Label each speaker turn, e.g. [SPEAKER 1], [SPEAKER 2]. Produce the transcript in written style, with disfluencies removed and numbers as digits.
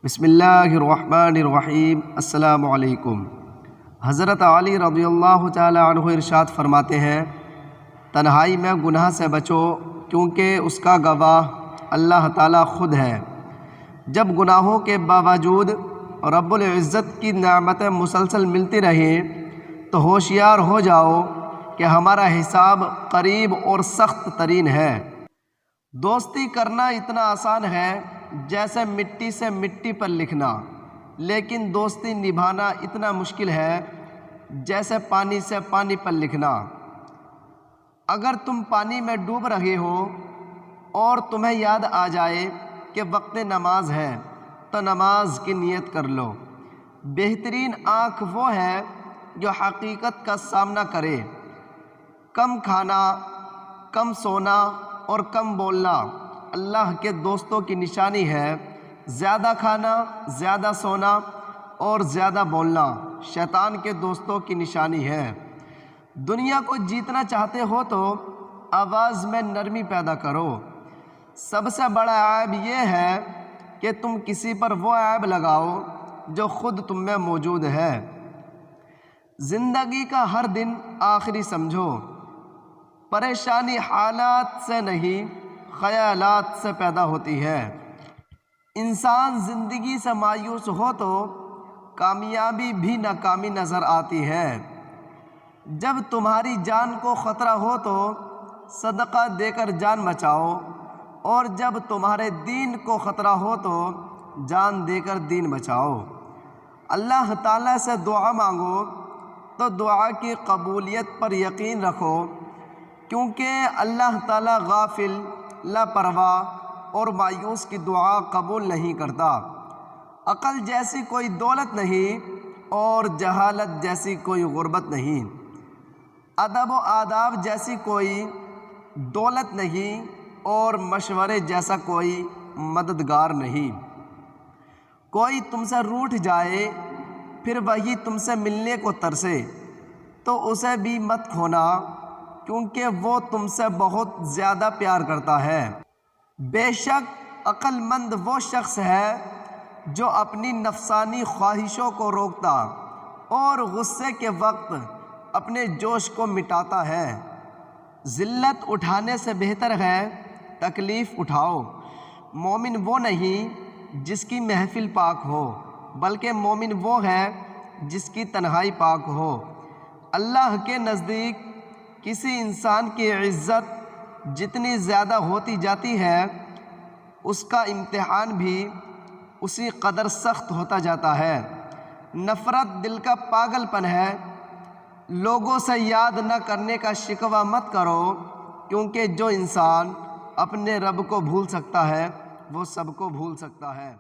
[SPEAKER 1] بسم اللہ الرحمن الرحیم۔ السلام علیکم۔ حضرت علی رضی اللہ تعالی عنہ ارشاد فرماتے ہیں، تنہائی میں گناہ سے بچو کیونکہ اس کا گواہ اللہ تعالی خود ہے۔ جب گناہوں کے باوجود رب العزت کی نعمتیں مسلسل ملتی رہیں تو ہوشیار ہو جاؤ کہ ہمارا حساب قریب اور سخت ترین ہے۔ دوستی کرنا اتنا آسان ہے جیسے مٹی سے مٹی پر لکھنا، لیکن دوستی نبھانا اتنا مشکل ہے جیسے پانی سے پانی پر لکھنا۔ اگر تم پانی میں ڈوب رہے ہو اور تمہیں یاد آ جائے کہ وقت نماز ہے تو نماز کی نیت کر لو۔ بہترین آنکھ وہ ہے جو حقیقت کا سامنا کرے۔ کم کھانا، کم سونا اور کم بولنا اللہ کے دوستوں کی نشانی ہے۔ زیادہ کھانا، زیادہ سونا اور زیادہ بولنا شیطان کے دوستوں کی نشانی ہے۔ دنیا کو جیتنا چاہتے ہو تو آواز میں نرمی پیدا کرو۔ سب سے بڑا عیب یہ ہے کہ تم کسی پر وہ عیب لگاؤ جو خود تم میں موجود ہے۔ زندگی کا ہر دن آخری سمجھو۔ پریشانی حالات سے نہیں، خیالات سے پیدا ہوتی ہے۔ انسان زندگی سے مایوس ہو تو کامیابی بھی ناکامی نظر آتی ہے۔ جب تمہاری جان کو خطرہ ہو تو صدقہ دے کر جان بچاؤ، اور جب تمہارے دین کو خطرہ ہو تو جان دے کر دین بچاؤ۔ اللہ تعالیٰ سے دعا مانگو تو دعا کی قبولیت پر یقین رکھو، کیونکہ اللہ تعالیٰ غافل، لاپرواہ اور مایوس کی دعا قبول نہیں کرتا۔ عقل جیسی کوئی دولت نہیں اور جہالت جیسی کوئی غربت نہیں۔ ادب و آداب جیسی کوئی دولت نہیں اور مشورے جیسا کوئی مددگار نہیں۔ کوئی تم سے روٹھ جائے پھر وہی تم سے ملنے کو ترسے تو اسے بھی مت کھونا، کیونکہ وہ تم سے بہت زیادہ پیار کرتا ہے۔ بے شک عقل مند وہ شخص ہے جو اپنی نفسانی خواہشوں کو روکتا اور غصے کے وقت اپنے جوش کو مٹاتا ہے۔ ذلت اٹھانے سے بہتر ہے تکلیف اٹھاؤ۔ مومن وہ نہیں جس کی محفل پاک ہو، بلکہ مومن وہ ہے جس کی تنہائی پاک ہو۔ اللہ کے نزدیک کسی انسان کی عزت جتنی زیادہ ہوتی جاتی ہے، اس کا امتحان بھی اسی قدر سخت ہوتا جاتا ہے۔ نفرت دل کا پاگل پن ہے۔ لوگوں سے یاد نہ کرنے کا شکوہ مت کرو، کیونکہ جو انسان اپنے رب کو بھول سکتا ہے وہ سب کو بھول سکتا ہے۔